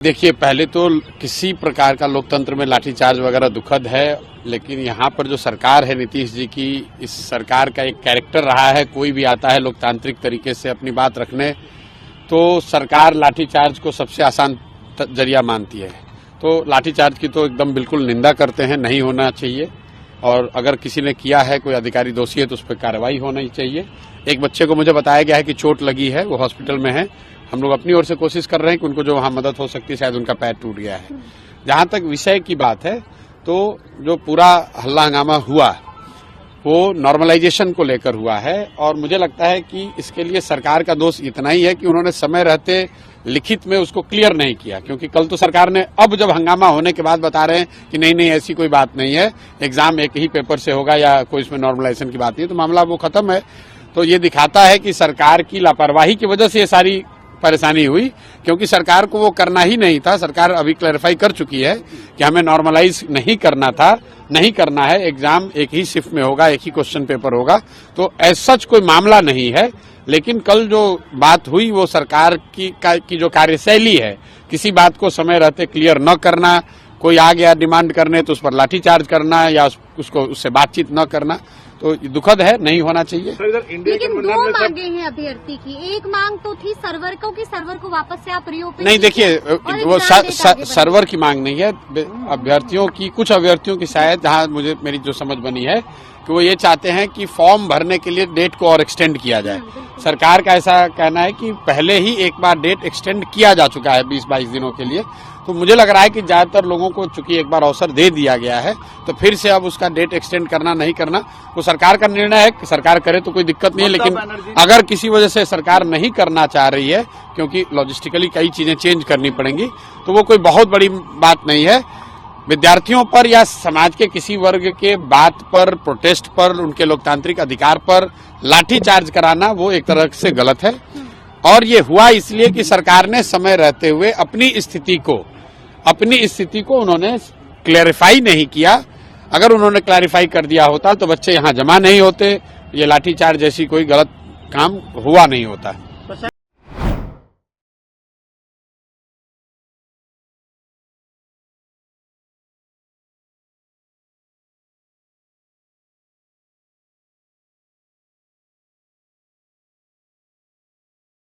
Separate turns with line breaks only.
देखिए, पहले तो किसी प्रकार का लोकतंत्र में लाठीचार्ज वगैरह दुखद है, लेकिन यहाँ पर जो सरकार है नीतीश जी की, इस सरकार का एक कैरेक्टर रहा है, कोई भी आता है लोकतांत्रिक तरीके से अपनी बात रखने, तो सरकार लाठीचार्ज को सबसे आसान जरिया मानती है। तो लाठीचार्ज की तो एकदम बिल्कुल निंदा करते हैं, नहीं होना चाहिए, और अगर किसी ने किया है, कोई अधिकारी दोषी है तो उस पर कार्रवाई होनी चाहिए। एक बच्चे को मुझे बताया गया है कि चोट लगी है, वो हॉस्पिटल में है। हम लोग अपनी ओर से कोशिश कर रहे हैं कि उनको जो वहां मदद हो सकती है, शायद उनका पैर टूट गया है। जहां तक विषय की बात है, तो जो पूरा हल्ला हंगामा हुआ वो नॉर्मलाइजेशन को लेकर हुआ है, और मुझे लगता है कि इसके लिए सरकार का दोष इतना ही है कि उन्होंने समय रहते लिखित में उसको क्लियर नहीं किया। क्योंकि कल तो सरकार ने अब जब हंगामा होने के बाद बता रहे हैं कि नहीं ऐसी कोई बात नहीं है, एग्जाम एक ही पेपर से होगा या कोई इसमें नॉर्मलाइजेशन की बात नहीं है, तो मामला वो खत्म है। तो ये दिखाता है कि सरकार की लापरवाही की वजह से ये सारी परेशानी हुई, क्योंकि सरकार को वो करना ही नहीं था। सरकार अभी क्लैरिफाई कर चुकी है कि हमें नॉर्मलाइज नहीं करना था, नहीं करना है, एग्जाम एक ही शिफ्ट में होगा, एक ही क्वेश्चन पेपर होगा, तो ऐसा कोई मामला नहीं है। लेकिन कल जो बात हुई वो सरकार की जो कार्यशैली है, किसी बात को समय रहते क्लियर न करना, कोई आ गया डिमांड करने तो उस पर लाठीचार्ज करना या उसको उससे बातचीत न करना, तो दुखद है, नहीं होना चाहिए।
लेकिन दो मांगे हैं अभ्यर्थी की, एक मांग तो थी सर्वर को वापस से आप रिओपन।
नहीं, देखिए वो सर्वर की मांग नहीं है, अभ्यर्थियों की, कुछ अभ्यर्थियों की शायद, जहां मुझे मेरी जो समझ बनी है कि वो ये चाहते हैं कि फॉर्म भरने के लिए डेट को और एक्सटेंड किया जाए। सरकार का ऐसा कहना है कि पहले ही एक बार डेट एक्सटेंड किया जा चुका है 20-22 दिनों के लिए। तो मुझे लग रहा है कि ज्यादातर लोगों को चूंकि एक बार अवसर दे दिया गया है, तो फिर से अब उसका डेट एक्सटेंड करना नहीं करना वो सरकार का निर्णय है। सरकार करे तो कोई दिक्कत नहीं है, लेकिन अगर किसी वजह से सरकार नहीं करना चाह रही है, क्योंकि लॉजिस्टिकली कई चीजें चेंज करनी पड़ेंगी, तो वो कोई बहुत बड़ी बात नहीं है। विद्यार्थियों पर या समाज के किसी वर्ग के बात पर, प्रोटेस्ट पर, उनके लोकतांत्रिक अधिकार पर लाठीचार्ज कराना वो एक तरह से गलत है। और ये हुआ इसलिए कि सरकार ने समय रहते हुए अपनी स्थिति को उन्होंने क्लैरिफाई नहीं किया। अगर उन्होंने क्लैरिफाई कर दिया होता तो बच्चे यहाँ जमा नहीं होते, ये लाठीचार्ज जैसी कोई गलत काम हुआ नहीं होता।